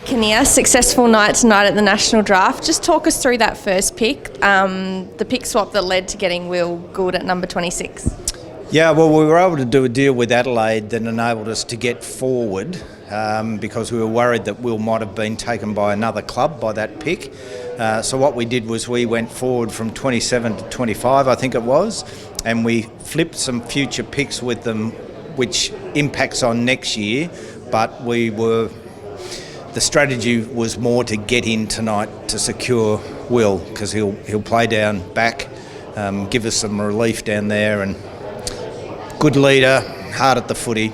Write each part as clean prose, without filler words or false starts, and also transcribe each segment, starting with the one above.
Kinnear, successful night tonight at the National Draft. Just talk us through that first pick, the pick swap that led to getting Will Good at number 26. Yeah, well, we were able to do a deal with Adelaide that enabled us to get forward because we were worried that Will might have been taken by another club by that pick. So what we did was we went forward from 27 to 25, I think it was, and we flipped some future picks with them, which impacts on next year, but the strategy was more to get in tonight to secure Will, because he'll play down back, give us some relief down there, and good leader, hard at the footy.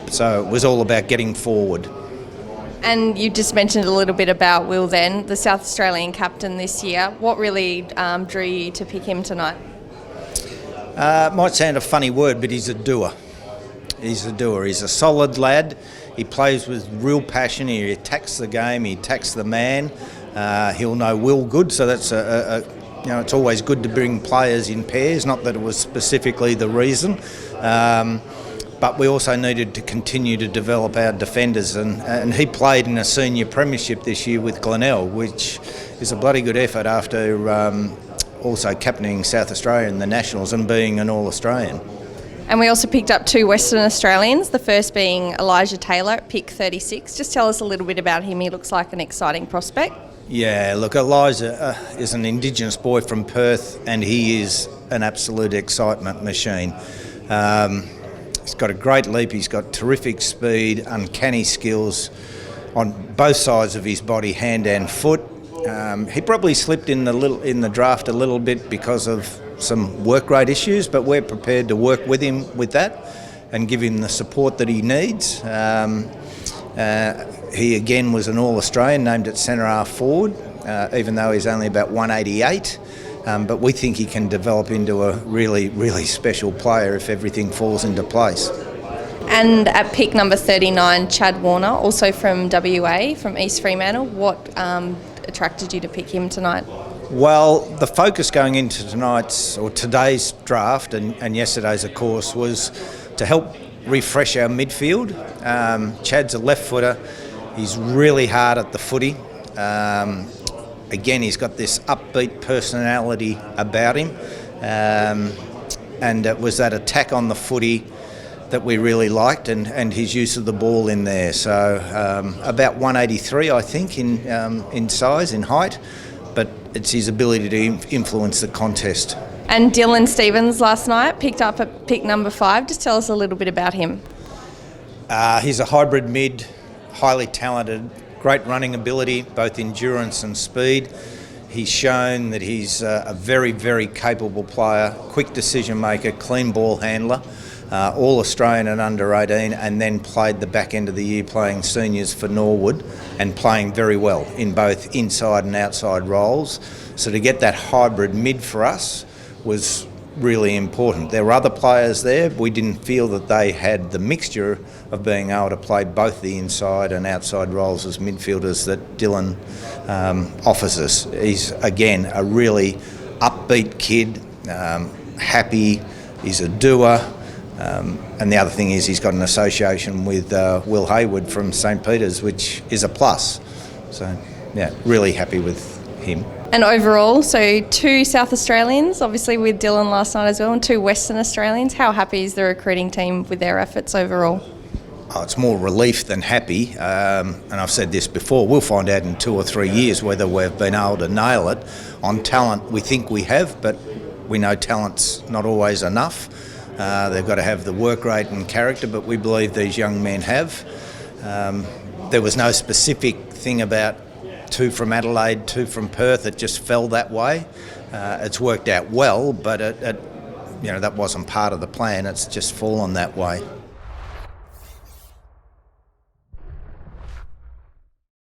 So it was all about getting forward. And you just mentioned a little bit about Will then, the South Australian captain this year. What really drew you to pick him tonight? Might sound a funny word, but he's a doer. He's a doer. He's a solid lad. He plays with real passion. He attacks the game. He attacks the man. He'll know Will good, so that's it's always good to bring players in pairs. Not that it was specifically the reason, but we also needed to continue to develop our defenders, and he played in a senior premiership this year with Glenelg, which is a bloody good effort after also captaining South Australia in the Nationals and being an All-Australian. And we also picked up two Western Australians, the first being Elijah Taylor at pick 36. Just tell us a little bit about him. He looks like an exciting prospect. Yeah, look, Elijah is an Indigenous boy from Perth, and he is an absolute excitement machine. He's got a great leap, he's got terrific speed, uncanny skills on both sides of his body, hand and foot. He probably slipped in the draft a little bit because of some work rate issues, but we're prepared to work with him with that and give him the support that he needs. He again was an All-Australian, named at centre half forward, even though he's only about 188. But we think he can develop into a really, really special player if everything falls into place. And at pick number 39, Chad Warner, also from WA, from East Fremantle. What attracted you to pick him tonight? Well, the focus going into today's draft and yesterday's, of course, was to help refresh our midfield. Chad's a left footer. He's really hard at the footy. Again, he's got this upbeat personality about him, and it was that attack on the footy that we really liked, and his use of the ball in there. So about 183, I think, in size, in height, but it's his ability to influence the contest. And Dylan Stevens last night picked up at pick number 5. Just tell us a little bit about him. He's a hybrid mid, highly talented, great running ability, both endurance and speed. He's shown that he's a very, very capable player, quick decision maker, clean ball handler, All-Australian and under 18, and then played the back end of the year playing seniors for Norwood and playing very well in both inside and outside roles. So to get that hybrid mid for us was really important. There were other players there, but we didn't feel that they had the mixture of being able to play both the inside and outside roles as midfielders that Dylan offers us. He's, again, a really upbeat kid, happy, he's a doer, and the other thing is he's got an association with Will Hayward from St Peter's, which is a plus. So, yeah, really happy with him. And overall, so 2 South Australians, obviously with Dylan last night as well, and 2 Western Australians. How happy is the recruiting team with their efforts overall? Oh, it's more relief than happy, and I've said this before, we'll find out in 2 or 3 years whether we've been able to nail it. On talent, we think we have, but we know talent's not always enough. They've got to have the work rate and character, but we believe these young men have. There was no specific thing about 2 from Adelaide, 2 from Perth. It just fell that way. It's worked out well, but that wasn't part of the plan. It's just fallen that way.